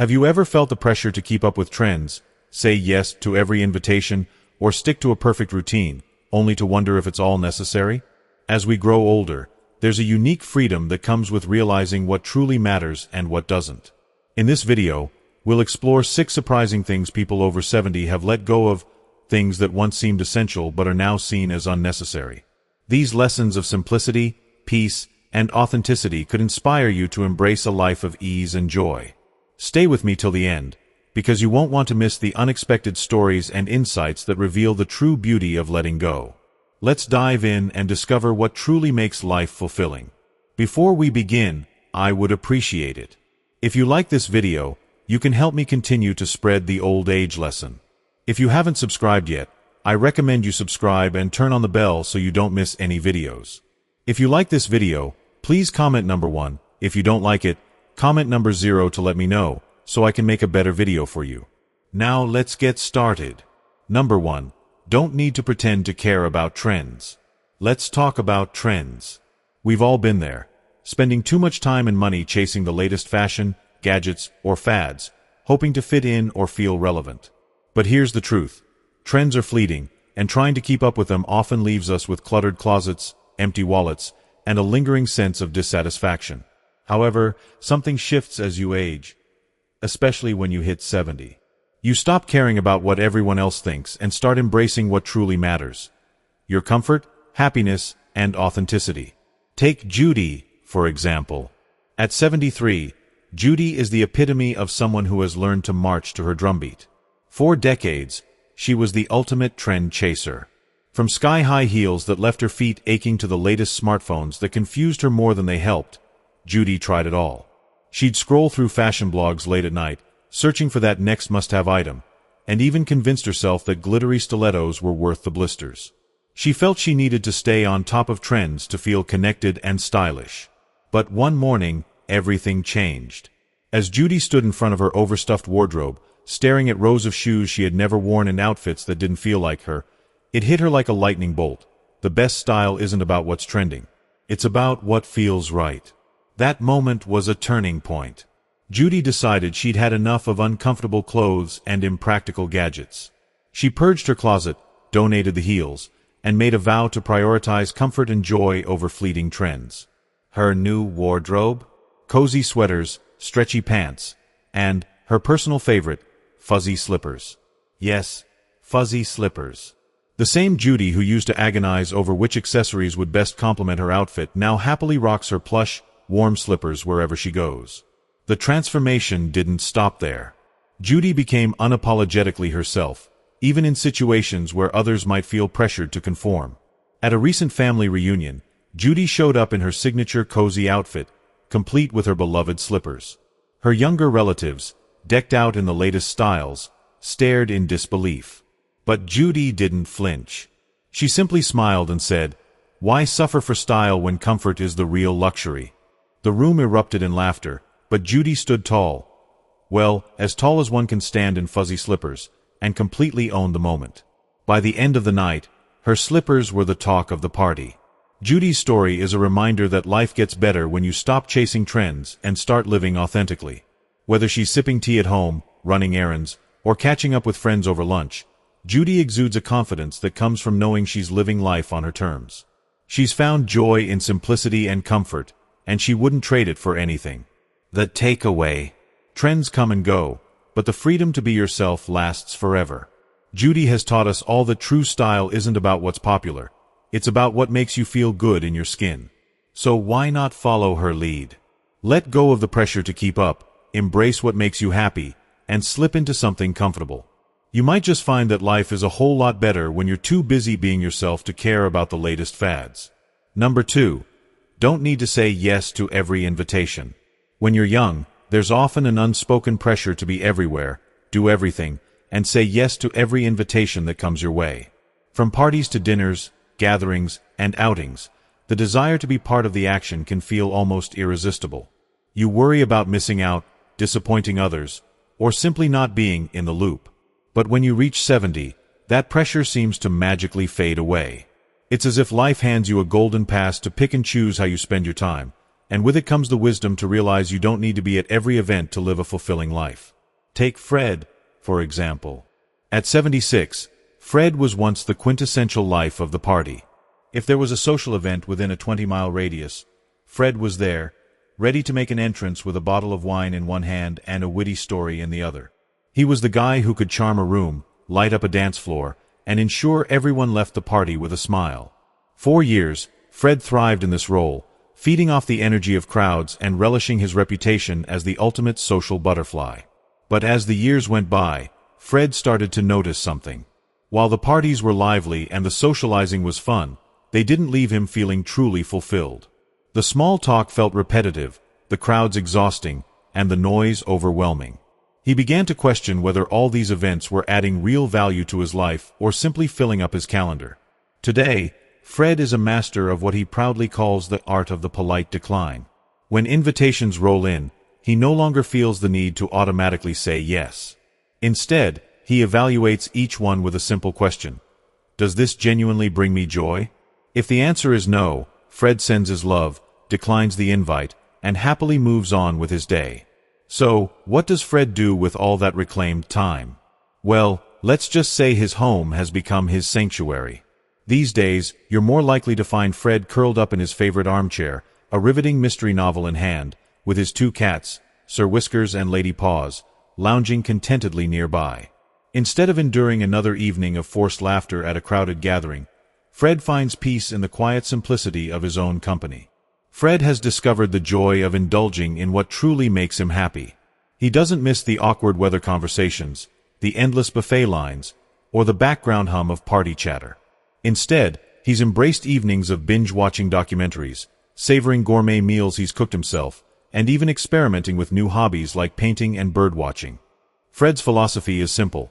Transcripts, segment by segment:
Have you ever felt the pressure to keep up with trends, say yes to every invitation, or stick to a perfect routine, only to wonder if it's all necessary? As we grow older, there's a unique freedom that comes with realizing what truly matters and what doesn't. In this video, we'll explore 6 surprising things people over 70 have let go of, things that once seemed essential but are now seen as unnecessary. These lessons of simplicity, peace, and authenticity could inspire you to embrace a life of ease and joy. Stay with me till the end, because you won't want to miss the unexpected stories and insights that reveal the true beauty of letting go. Let's dive in and discover what truly makes life fulfilling. Before we begin, I would appreciate it if you like this video. You can help me continue to spread the old age lesson. If you haven't subscribed yet, I recommend you subscribe and turn on the bell so you don't miss any videos. If you like this video, please comment number 1. If you don't like it, comment number 0 to let me know, so I can make a better video for you. Now let's get started. Number 1. Don't need to pretend to care about trends. Let's talk about trends. We've all been there, spending too much time and money chasing the latest fashion, gadgets, or fads, hoping to fit in or feel relevant. But here's the truth. Trends are fleeting, and trying to keep up with them often leaves us with cluttered closets, empty wallets, and a lingering sense of dissatisfaction. However, something shifts as you age, especially when you hit 70. You stop caring about what everyone else thinks and start embracing what truly matters: your comfort, happiness, and authenticity. Take Judy, for example. At 73, Judy is the epitome of someone who has learned to march to her drumbeat. For decades, she was the ultimate trend chaser. From sky-high heels that left her feet aching to the latest smartphones that confused her more than they helped, Judy tried it all. She'd scroll through fashion blogs late at night, searching for that next must-have item, and even convinced herself that glittery stilettos were worth the blisters. She felt she needed to stay on top of trends to feel connected and stylish. But one morning, everything changed. As Judy stood in front of her overstuffed wardrobe, staring at rows of shoes she had never worn and outfits that didn't feel like her, it hit her like a lightning bolt. The best style isn't about what's trending. It's about what feels right. That moment was a turning point. Judy decided she'd had enough of uncomfortable clothes and impractical gadgets. She purged her closet, donated the heels, and made a vow to prioritize comfort and joy over fleeting trends. Her new wardrobe? Cozy sweaters, stretchy pants, and, her personal favorite, fuzzy slippers. Yes, fuzzy slippers. The same Judy who used to agonize over which accessories would best complement her outfit now happily rocks her plush, warm slippers wherever she goes. The transformation didn't stop there. Judy became unapologetically herself, even in situations where others might feel pressured to conform. At a recent family reunion, Judy showed up in her signature cozy outfit, complete with her beloved slippers. Her younger relatives, decked out in the latest styles, stared in disbelief. But Judy didn't flinch. She simply smiled and said, "Why suffer for style when comfort is the real luxury?" The room erupted in laughter, but Judy stood tall. Well, as tall as one can stand in fuzzy slippers, and completely owned the moment. By the end of the night, her slippers were the talk of the party. Judy's story is a reminder that life gets better when you stop chasing trends and start living authentically. Whether she's sipping tea at home, running errands, or catching up with friends over lunch, Judy exudes a confidence that comes from knowing she's living life on her terms. She's found joy in simplicity and comfort, and she wouldn't trade it for anything. The takeaway: trends come and go, but the freedom to be yourself lasts forever. Judy has taught us all that true style isn't about what's popular. It's about what makes you feel good in your skin. So why not follow her lead? Let go of the pressure to keep up, embrace what makes you happy, and slip into something comfortable. You might just find that life is a whole lot better when you're too busy being yourself to care about the latest fads. Number 2. Don't need to say yes to every invitation. When you're young, there's often an unspoken pressure to be everywhere, do everything, and say yes to every invitation that comes your way. From parties to dinners, gatherings, and outings, the desire to be part of the action can feel almost irresistible. You worry about missing out, disappointing others, or simply not being in the loop. But when you reach 70, that pressure seems to magically fade away. It's as if life hands you a golden pass to pick and choose how you spend your time, and with it comes the wisdom to realize you don't need to be at every event to live a fulfilling life. Take Fred, for example. At 76, Fred was once the quintessential life of the party. If there was a social event within a 20-mile radius, Fred was there, ready to make an entrance with a bottle of wine in one hand and a witty story in the other. He was the guy who could charm a room, light up a dance floor, and ensure everyone left the party with a smile. 4 years, Fred thrived in this role, feeding off the energy of crowds and relishing his reputation as the ultimate social butterfly. But as the years went by, Fred started to notice something. While the parties were lively and the socializing was fun, they didn't leave him feeling truly fulfilled. The small talk felt repetitive, the crowds exhausting, and the noise overwhelming. He began to question whether all these events were adding real value to his life or simply filling up his calendar. Today, Fred is a master of what he proudly calls the art of the polite decline. When invitations roll in, he no longer feels the need to automatically say yes. Instead, he evaluates each one with a simple question. Does this genuinely bring me joy? If the answer is no, Fred sends his love, declines the invite, and happily moves on with his day. So, what does Fred do with all that reclaimed time? Well, let's just say his home has become his sanctuary. These days, you're more likely to find Fred curled up in his favorite armchair, a riveting mystery novel in hand, with his 2 cats, Sir Whiskers and Lady Paws, lounging contentedly nearby. Instead of enduring another evening of forced laughter at a crowded gathering, Fred finds peace in the quiet simplicity of his own company. Fred has discovered the joy of indulging in what truly makes him happy. He doesn't miss the awkward weather conversations, the endless buffet lines, or the background hum of party chatter. Instead, he's embraced evenings of binge-watching documentaries, savoring gourmet meals he's cooked himself, and even experimenting with new hobbies like painting and bird-watching. Fred's philosophy is simple.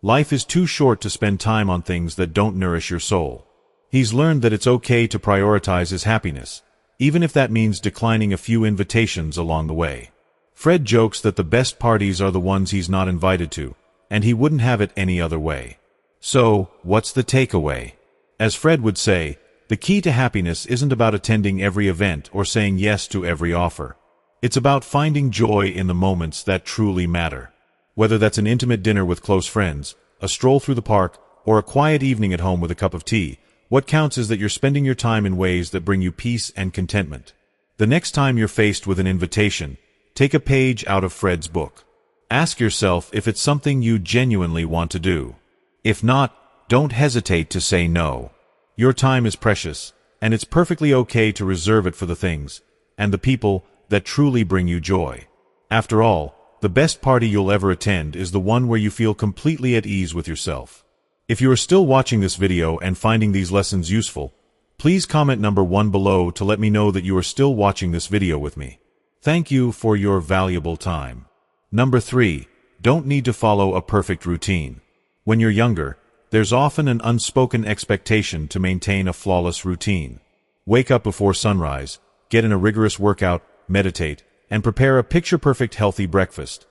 Life is too short to spend time on things that don't nourish your soul. He's learned that it's okay to prioritize his happiness, even if that means declining a few invitations along the way. Fred jokes that the best parties are the ones he's not invited to, and he wouldn't have it any other way. So, what's the takeaway? As Fred would say, the key to happiness isn't about attending every event or saying yes to every offer. It's about finding joy in the moments that truly matter. Whether that's an intimate dinner with close friends, a stroll through the park, or a quiet evening at home with a cup of tea, what counts is that you're spending your time in ways that bring you peace and contentment. The next time you're faced with an invitation, take a page out of Fred's book. Ask yourself if it's something you genuinely want to do. If not, don't hesitate to say no. Your time is precious, and it's perfectly okay to reserve it for the things, and the people, that truly bring you joy. After all, the best party you'll ever attend is the one where you feel completely at ease with yourself. If you are still watching this video and finding these lessons useful, please comment number 1 below to let me know that you are still watching this video with me. Thank you for your valuable time. Number 3. Don't need to follow a perfect routine. When you're younger, there's often an unspoken expectation to maintain a flawless routine. Wake up before sunrise, get in a rigorous workout, meditate, and prepare a picture-perfect healthy breakfast.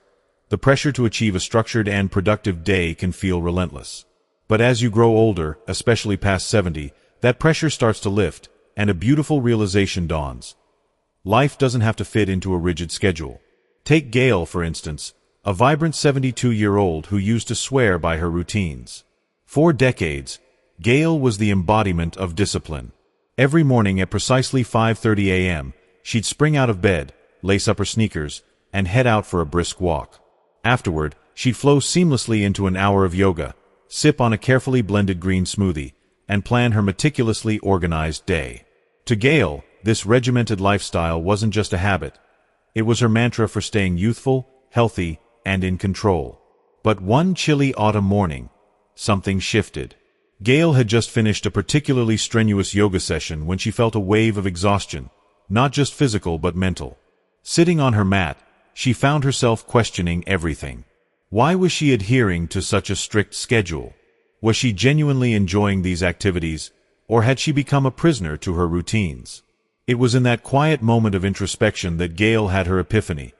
The pressure to achieve a structured and productive day can feel relentless. But as you grow older, especially past 70, that pressure starts to lift, and a beautiful realization dawns. Life doesn't have to fit into a rigid schedule. Take Gail, for instance, a vibrant 72-year-old who used to swear by her routines. For decades, Gail was the embodiment of discipline. Every morning at precisely 5:30 a.m., she'd spring out of bed, lace up her sneakers, and head out for a brisk walk. Afterward, she'd flow seamlessly into an hour of yoga, sip on a carefully blended green smoothie, and plan her meticulously organized day. To Gail, this regimented lifestyle wasn't just a habit. It was her mantra for staying youthful, healthy, and in control. But one chilly autumn morning, something shifted. Gail had just finished a particularly strenuous yoga session when she felt a wave of exhaustion, not just physical but mental. Sitting on her mat, she found herself questioning everything. Why was she adhering to such a strict schedule? Was she genuinely enjoying these activities, or had she become a prisoner to her routines? It was in that quiet moment of introspection that Gail had her epiphany.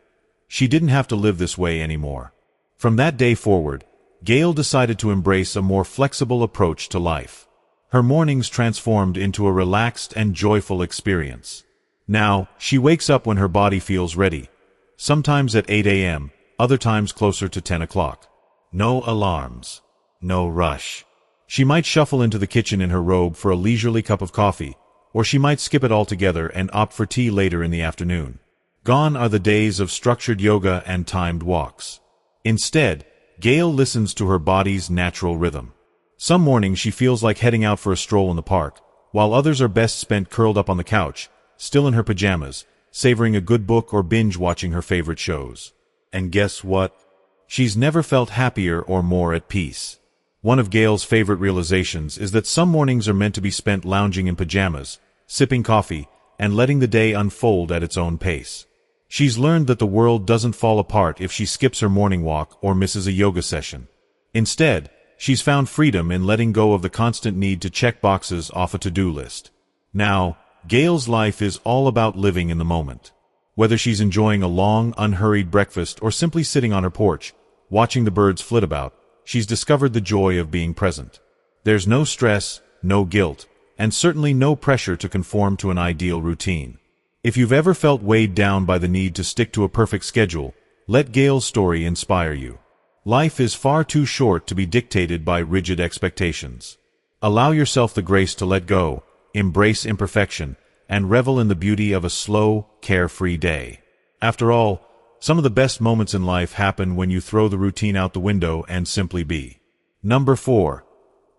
She didn't have to live this way anymore. From that day forward, Gail decided to embrace a more flexible approach to life. Her mornings transformed into a relaxed and joyful experience. Now, she wakes up when her body feels ready, sometimes at 8 a.m., other times closer to 10 o'clock. No alarms. No rush. She might shuffle into the kitchen in her robe for a leisurely cup of coffee, or she might skip it altogether and opt for tea later in the afternoon. Gone are the days of structured yoga and timed walks. Instead, Gail listens to her body's natural rhythm. Some mornings she feels like heading out for a stroll in the park, while others are best spent curled up on the couch, still in her pajamas, savoring a good book or binge-watching her favorite shows. And guess what? She's never felt happier or more at peace. One of Gail's favorite realizations is that some mornings are meant to be spent lounging in pajamas, sipping coffee, and letting the day unfold at its own pace. She's learned that the world doesn't fall apart if she skips her morning walk or misses a yoga session. Instead, she's found freedom in letting go of the constant need to check boxes off a to-do list. Now, Gail's life is all about living in the moment. Whether she's enjoying a long, unhurried breakfast or simply sitting on her porch, watching the birds flit about, she's discovered the joy of being present. There's no stress, no guilt, and certainly no pressure to conform to an ideal routine. If you've ever felt weighed down by the need to stick to a perfect schedule, let Gail's story inspire you. Life is far too short to be dictated by rigid expectations. Allow yourself the grace to let go, embrace imperfection, and revel in the beauty of a slow, carefree day. After all, some of the best moments in life happen when you throw the routine out the window and simply be. Number 4.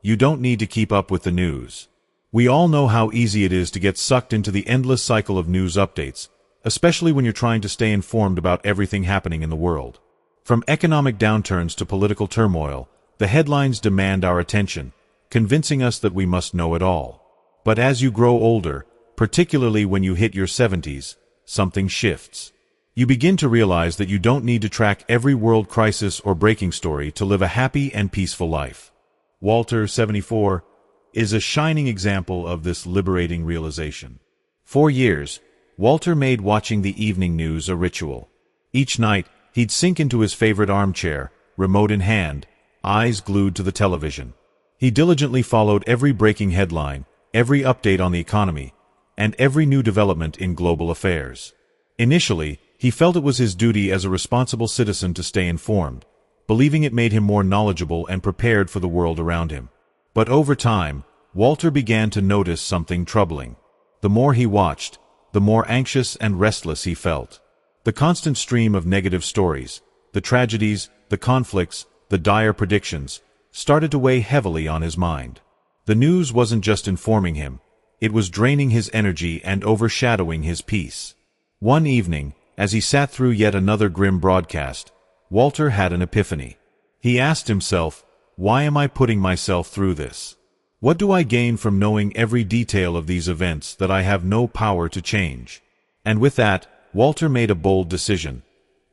You don't need to keep up with the news. We all know how easy it is to get sucked into the endless cycle of news updates, especially when you're trying to stay informed about everything happening in the world. From economic downturns to political turmoil, the headlines demand our attention, convincing us that we must know it all. But as you grow older, particularly when you hit your 70s, something shifts. You begin to realize that you don't need to track every world crisis or breaking story to live a happy and peaceful life. Walter, 74, is a shining example of this liberating realization. For years, Walter made watching the evening news a ritual. Each night, he'd sink into his favorite armchair, remote in hand, eyes glued to the television. He diligently followed every breaking headline, every update on the economy, and every new development in global affairs. Initially, he felt it was his duty as a responsible citizen to stay informed, believing it made him more knowledgeable and prepared for the world around him. But over time, Walter began to notice something troubling. The more he watched, the more anxious and restless he felt. The constant stream of negative stories, the tragedies, the conflicts, the dire predictions, started to weigh heavily on his mind. The news wasn't just informing him, it was draining his energy and overshadowing his peace. One evening, as he sat through yet another grim broadcast, Walter had an epiphany. He asked himself, "Why am I putting myself through this? What do I gain from knowing every detail of these events that I have no power to change?" And with that, Walter made a bold decision.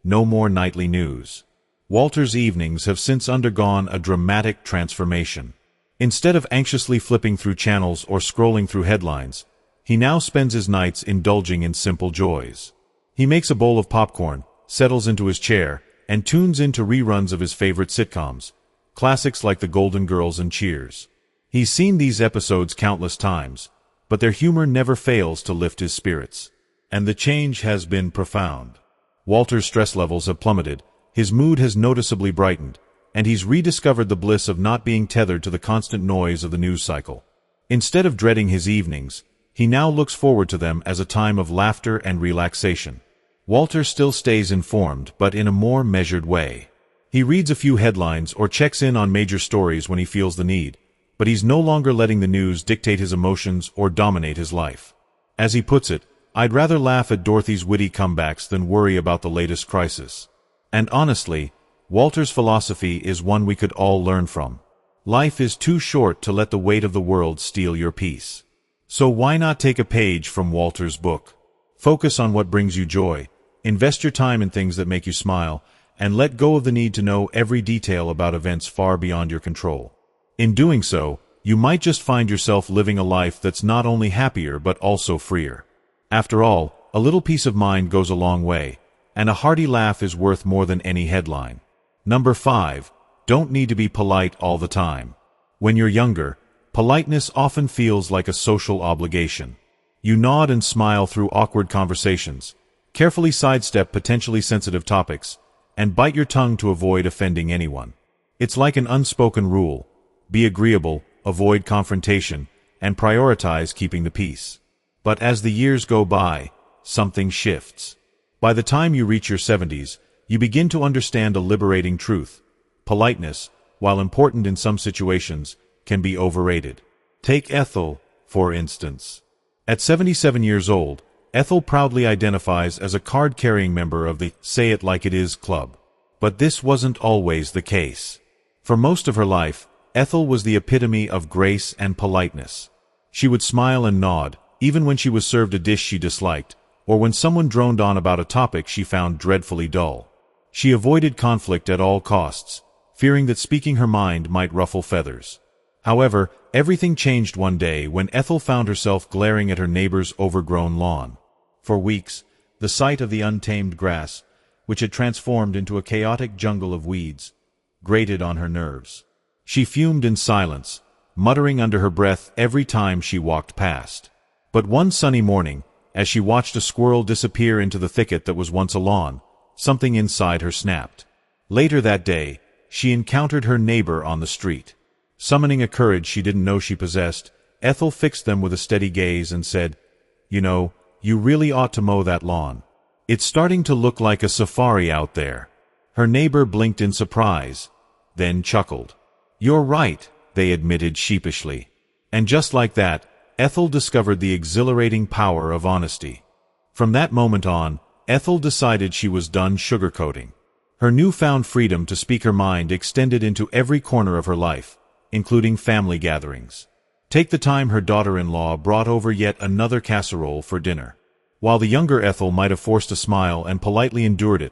No more nightly news. Walter's evenings have since undergone a dramatic transformation. Instead of anxiously flipping through channels or scrolling through headlines, he now spends his nights indulging in simple joys. He makes a bowl of popcorn, settles into his chair, and tunes into reruns of his favorite sitcoms, classics like The Golden Girls and Cheers. He's seen these episodes countless times, but their humor never fails to lift his spirits. And the change has been profound. Walter's stress levels have plummeted, his mood has noticeably brightened, and he's rediscovered the bliss of not being tethered to the constant noise of the news cycle. Instead of dreading his evenings, he now looks forward to them as a time of laughter and relaxation. Walter still stays informed, but in a more measured way. He reads a few headlines or checks in on major stories when he feels the need, but he's no longer letting the news dictate his emotions or dominate his life. As he puts it, "I'd rather laugh at Dorothy's witty comebacks than worry about the latest crisis." And honestly, Walter's philosophy is one we could all learn from. Life is too short to let the weight of the world steal your peace. So why not take a page from Walter's book? Focus on what brings you joy, invest your time in things that make you smile, and let go of the need to know every detail about events far beyond your control. In doing so, you might just find yourself living a life that's not only happier but also freer. After all, a little peace of mind goes a long way, and a hearty laugh is worth more than any headline. Number 5. Don't need to be polite all the time. When you're younger, politeness often feels like a social obligation. You nod and smile through awkward conversations, carefully sidestep potentially sensitive topics, and bite your tongue to avoid offending anyone. It's like an unspoken rule: be agreeable, avoid confrontation, and prioritize keeping the peace. But as the years go by, something shifts. By the time you reach your 70s, you begin to understand a liberating truth: politeness, while important in some situations, can be overrated. Take Ethel, for instance. At 77 years old, Ethel proudly identifies as a card-carrying member of the Say It Like It Is club. But this wasn't always the case. For most of her life, Ethel was the epitome of grace and politeness. She would smile and nod, even when she was served a dish she disliked, or when someone droned on about a topic she found dreadfully dull. She avoided conflict at all costs, fearing that speaking her mind might ruffle feathers. However, everything changed one day when Ethel found herself glaring at her neighbor's overgrown lawn. For weeks, the sight of the untamed grass, which had transformed into a chaotic jungle of weeds, grated on her nerves. She fumed in silence, muttering under her breath every time she walked past. But one sunny morning, as she watched a squirrel disappear into the thicket that was once a lawn, something inside her snapped. Later that day, she encountered her neighbor on the street. Summoning a courage she didn't know she possessed, Ethel fixed them with a steady gaze and said, "You know, you really ought to mow that lawn. It's starting to look like a safari out there." Her neighbor blinked in surprise, then chuckled. "You're right," they admitted sheepishly. And just like that, Ethel discovered the exhilarating power of honesty. From that moment on, Ethel decided she was done sugarcoating. Her newfound freedom to speak her mind extended into every corner of her life, including family gatherings. Take the time her daughter-in-law brought over yet another casserole for dinner. While the younger Ethel might have forced a smile and politely endured it,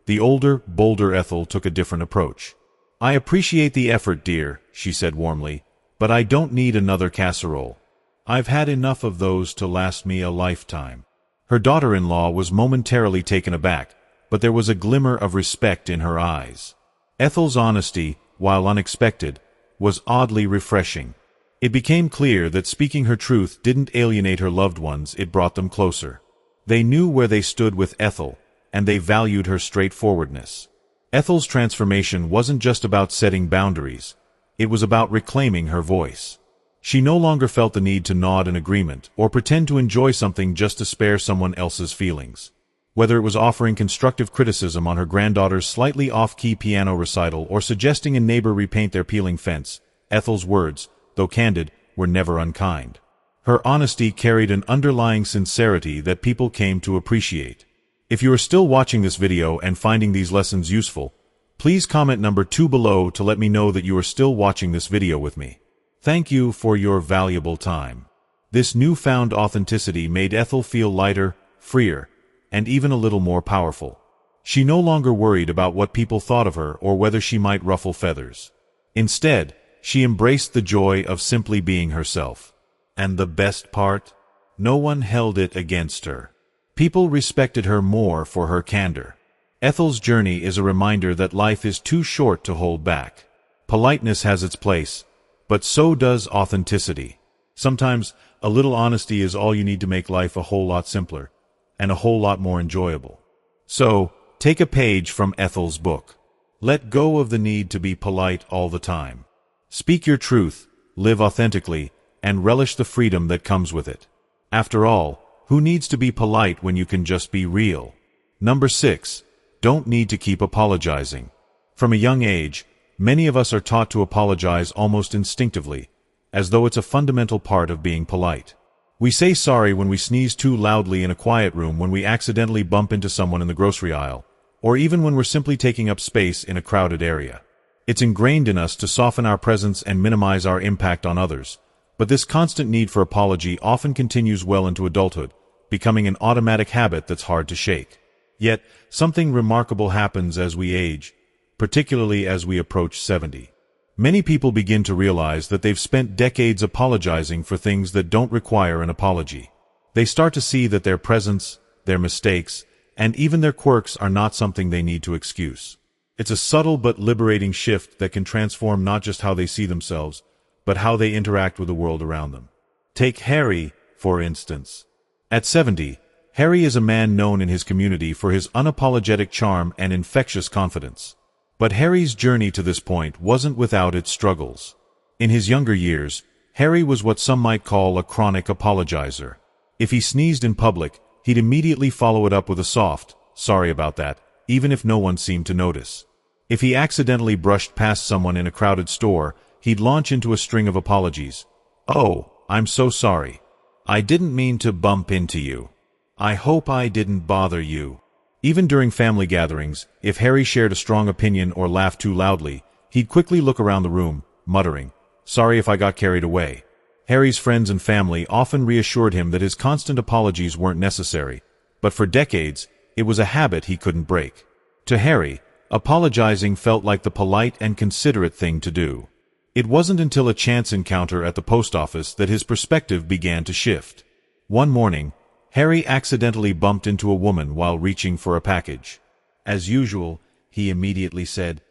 the older, bolder Ethel took a different approach. "I appreciate the effort, dear," she said warmly, "but I don't need another casserole. I've had enough of those to last me a lifetime." Her daughter-in-law was momentarily taken aback, but there was a glimmer of respect in her eyes. Ethel's honesty, while unexpected, was oddly refreshing. It became clear that speaking her truth didn't alienate her loved ones, it brought them closer. They knew where they stood with Ethel, and they valued her straightforwardness. Ethel's transformation wasn't just about setting boundaries, it was about reclaiming her voice. She no longer felt the need to nod in agreement or pretend to enjoy something just to spare someone else's feelings. Whether it was offering constructive criticism on her granddaughter's slightly off-key piano recital or suggesting a neighbor repaint their peeling fence, Ethel's words, though candid, were never unkind. Her honesty carried an underlying sincerity that people came to appreciate. If you are still watching this video and finding these lessons useful, please comment number 2 below to let me know that you are still watching this video with me. Thank you for your valuable time. This newfound authenticity made Ethel feel lighter, freer, and even a little more powerful. She no longer worried about what people thought of her or whether she might ruffle feathers. Instead, she embraced the joy of simply being herself. And the best part? No one held it against her. People respected her more for her candor. Ethel's journey is a reminder that life is too short to hold back. Politeness has its place, but so does authenticity. Sometimes, a little honesty is all you need to make life a whole lot simpler, and a whole lot more enjoyable. So, take a page from Ethel's book. Let go of the need to be polite all the time. Speak your truth, live authentically, and relish the freedom that comes with it. After all, who needs to be polite when you can just be real? Number 6. Don't need to keep apologizing. From a young age, many of us are taught to apologize almost instinctively, as though it's a fundamental part of being polite. We say sorry when we sneeze too loudly in a quiet room, when we accidentally bump into someone in the grocery aisle, or even when we're simply taking up space in a crowded area. It's ingrained in us to soften our presence and minimize our impact on others, but this constant need for apology often continues well into adulthood, becoming an automatic habit that's hard to shake. Yet, something remarkable happens as we age, particularly as we approach 70. Many people begin to realize that they've spent decades apologizing for things that don't require an apology. They start to see that their presence, their mistakes, and even their quirks are not something they need to excuse. It's a subtle but liberating shift that can transform not just how they see themselves, but how they interact with the world around them. Take Harry, for instance. At 70, Harry is a man known in his community for his unapologetic charm and infectious confidence. But Harry's journey to this point wasn't without its struggles. In his younger years, Harry was what some might call a chronic apologizer. If he sneezed in public, he'd immediately follow it up with a soft, "Sorry about that," even if no one seemed to notice. If he accidentally brushed past someone in a crowded store, he'd launch into a string of apologies. "Oh, I'm so sorry. I didn't mean to bump into you. I hope I didn't bother you." Even during family gatherings, if Harry shared a strong opinion or laughed too loudly, he'd quickly look around the room, muttering, "Sorry if I got carried away." Harry's friends and family often reassured him that his constant apologies weren't necessary, but for decades, it was a habit he couldn't break. To Harry, apologizing felt like the polite and considerate thing to do. It wasn't until a chance encounter at the post office that his perspective began to shift. One morning, Harry accidentally bumped into a woman while reaching for a package. As usual, he immediately said,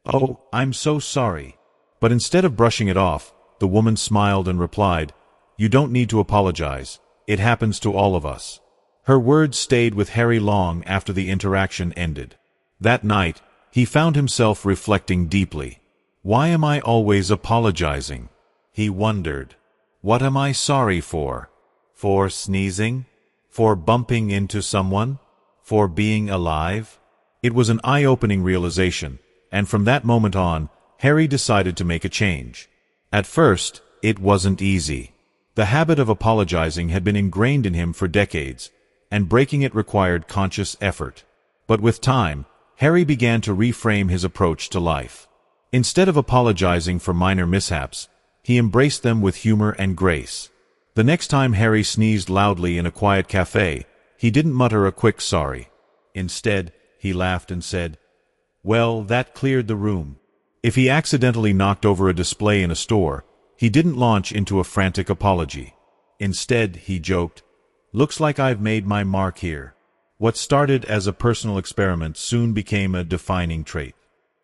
"Oh, I'm so sorry." But instead of brushing it off, the woman smiled and replied, "You don't need to apologize. It happens to all of us." Her words stayed with Harry long after the interaction ended. That night, he found himself reflecting deeply. "Why am I always apologizing?" he wondered. "What am I sorry for? For sneezing? For bumping into someone? For being alive?" It was an eye-opening realization, and from that moment on, Harry decided to make a change. At first, it wasn't easy. The habit of apologizing had been ingrained in him for decades, and breaking it required conscious effort. But with time, Harry began to reframe his approach to life. Instead of apologizing for minor mishaps, he embraced them with humor and grace. The next time Harry sneezed loudly in a quiet cafe, he didn't mutter a quick sorry. Instead, he laughed and said, "Well, that cleared the room." If he accidentally knocked over a display in a store, he didn't launch into a frantic apology. Instead, he joked, "Looks like I've made my mark here." What started as a personal experiment soon became a defining trait.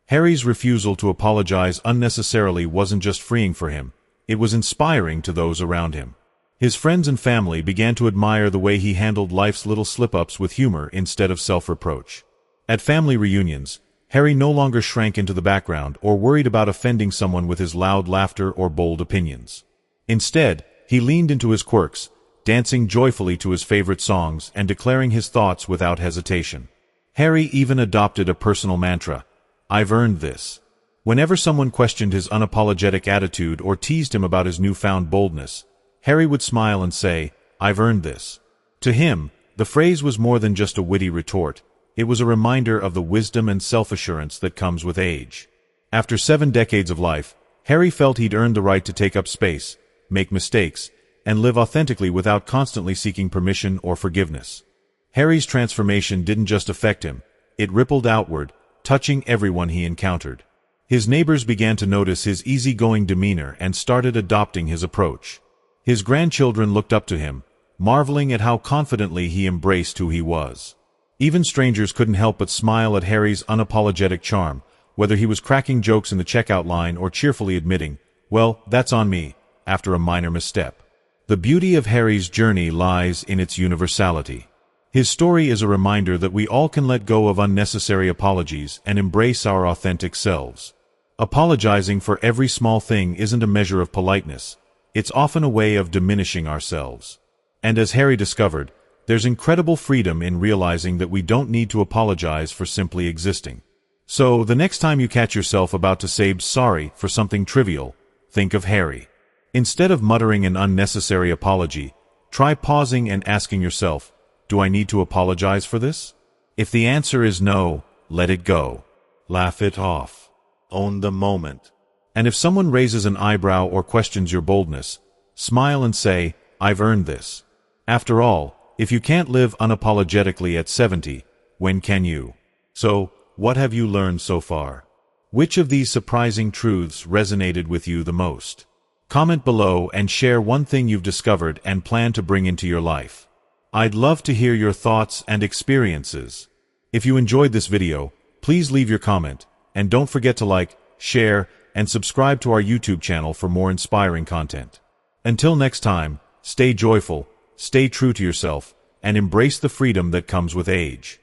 Harry's refusal to apologize unnecessarily wasn't just freeing for him, it was inspiring to those around him. His friends and family began to admire the way he handled life's little slip-ups with humor instead of self-reproach. At family reunions, Harry no longer shrank into the background or worried about offending someone with his loud laughter or bold opinions. Instead, he leaned into his quirks, dancing joyfully to his favorite songs and declaring his thoughts without hesitation. Harry even adopted a personal mantra, "I've earned this." Whenever someone questioned his unapologetic attitude or teased him about his newfound boldness, Harry would smile and say, "I've earned this." To him, the phrase was more than just a witty retort. It was a reminder of the wisdom and self-assurance that comes with age. After 7 decades of life, Harry felt he'd earned the right to take up space, make mistakes, and live authentically without constantly seeking permission or forgiveness. Harry's transformation didn't just affect him, it rippled outward, touching everyone he encountered. His neighbors began to notice his easygoing demeanor and started adopting his approach. His grandchildren looked up to him, marveling at how confidently he embraced who he was. Even strangers couldn't help but smile at Harry's unapologetic charm, whether he was cracking jokes in the checkout line or cheerfully admitting, "Well, that's on me," after a minor misstep. The beauty of Harry's journey lies in its universality. His story is a reminder that we all can let go of unnecessary apologies and embrace our authentic selves. Apologizing for every small thing isn't a measure of politeness. It's often a way of diminishing ourselves. And as Harry discovered, there's incredible freedom in realizing that we don't need to apologize for simply existing. So, the next time you catch yourself about to say sorry for something trivial, think of Harry. Instead of muttering an unnecessary apology, try pausing and asking yourself, "Do I need to apologize for this?" If the answer is no, let it go. Laugh it off. Own the moment. And if someone raises an eyebrow or questions your boldness, smile and say, "I've earned this." After all, if you can't live unapologetically at 70, when can you? So, what have you learned so far? Which of these surprising truths resonated with you the most? Comment below and share one thing you've discovered and plan to bring into your life. I'd love to hear your thoughts and experiences. If you enjoyed this video, please leave your comment, and don't forget to like, share, and subscribe to our YouTube channel for more inspiring content. Until next time, stay joyful, stay true to yourself, and embrace the freedom that comes with age.